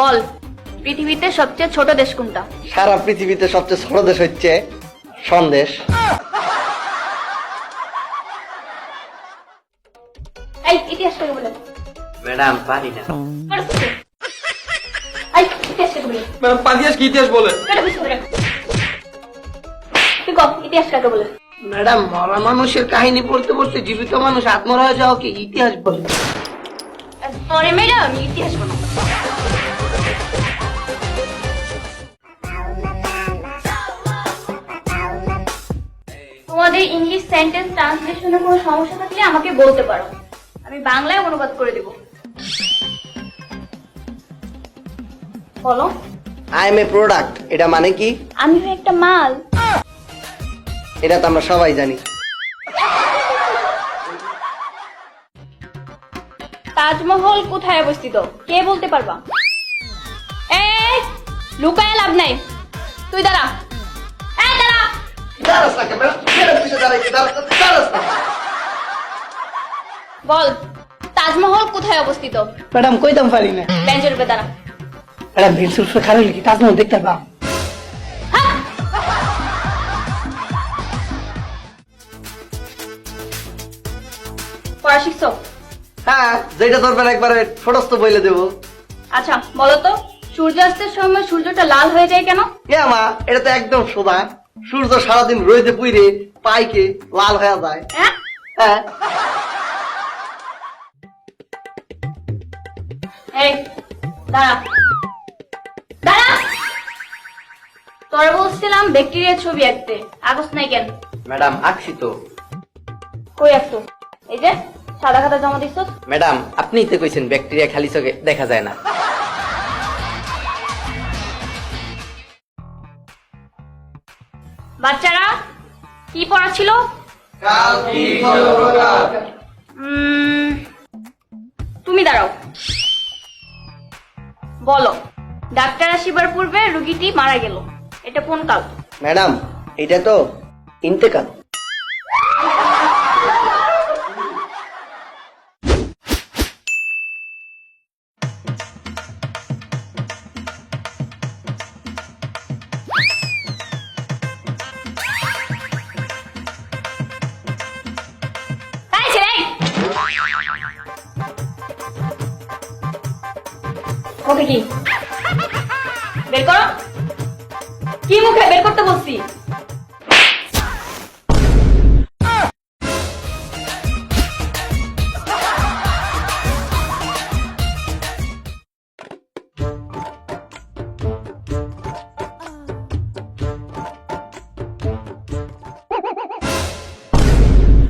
বল পৃথিবীতে সবচেয়ে ছোট দেশ কোনটা? সারা পৃথিবীতে সবচেয়ে ছোট দেশ হচ্ছে সন্দেশ। এই ইতিহাস কাকে বলে? ম্যাডাম পারি না। এই ইতিহাস কাকে বলে? ম্যাডাম পাঁচ কি ইতিহাস বলে? এটা বুঝতে পারে তুই কর ইতিহাস কাকে বলে? ম্যাডাম মরা মানুষের কাহিনী পড়তে পড়তে জীবিত মানুষ আত্মরা হয়ে যাওয়াকে ইতিহাস বলে। পরে ম্যাডাম ইতিহাস বলো। তোমাদের ইংলিশ সেন্টেন্স ট্রান্সলেশনে কোনো সমস্যা থাকলে আমাকে বলতে পারো, আমি বাংলায় অনুবাদ করে দেব। বলো। আই এম এ প্রোডাক্ট, এটা মানে কি? আমি একটা মাল। এটা তো আমরা সবাই জানি। তাজমহল কোথায় অবস্থিত কে বলতে পারবা? এই লুকায় লাভ নাই, তুই দাঁড়া। এই দাঁড়া। বল তাজমহল কোথায় অবস্থিত? ম্যাডাম কইতাম পারি না। বেঞ্চের উপরে দাঁড়া। ম্যাডাম ভিড় খারাপ লিখি তাজমহল দেখতে পারবা? হ্যাঁ। পড়া শিখছো? হ্যাঁ, যেটা ধরবেন একবারে ছোটস্থ বইলে দেবো। আচ্ছা বলো তো সূর্যাস্তের সময় সূর্যটা লাল হয়ে যায় কেন? মা, এটা তো একদম সোজা। সূর্য সারাদিন রোদে পুইরে পাইকে লাল হয়ে যায়। হ্যাঁ হ্যাঁ। এই দাঁড়া দাঁড়া। তোরা বলছিলাম ব্যাকটেরিয়ার ছবি আঁকতে, আগস নাই কেন? ম্যাডাম আঁকছি তো। কই আঁকতো? এই যে সাদা খাতা জমা দিচ্ছ। ম্যাডাম আপনিই তো কইছেন ব্যাকটেরিয়া খালি চোখে দেখা যায় না। বাচ্চারা কি পড়া ছিল? তুমি দাঁড়াও। বলো ডাক্তার আসিবার পূর্বে রোগীটি মারা গেল, এটা কোন কাল? ম্যাডাম, এটা তো ইন্তেকাল। এই ছেলে, ওকে কি বের করো। কি মুখে বের করতে বলছি?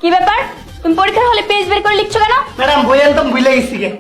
কি ব্যাপার তুমি পরীক্ষার হলে পেজ বের করে লিখছো কেন? ম্যাডাম বই আনতাম ভুলে গেছি গে।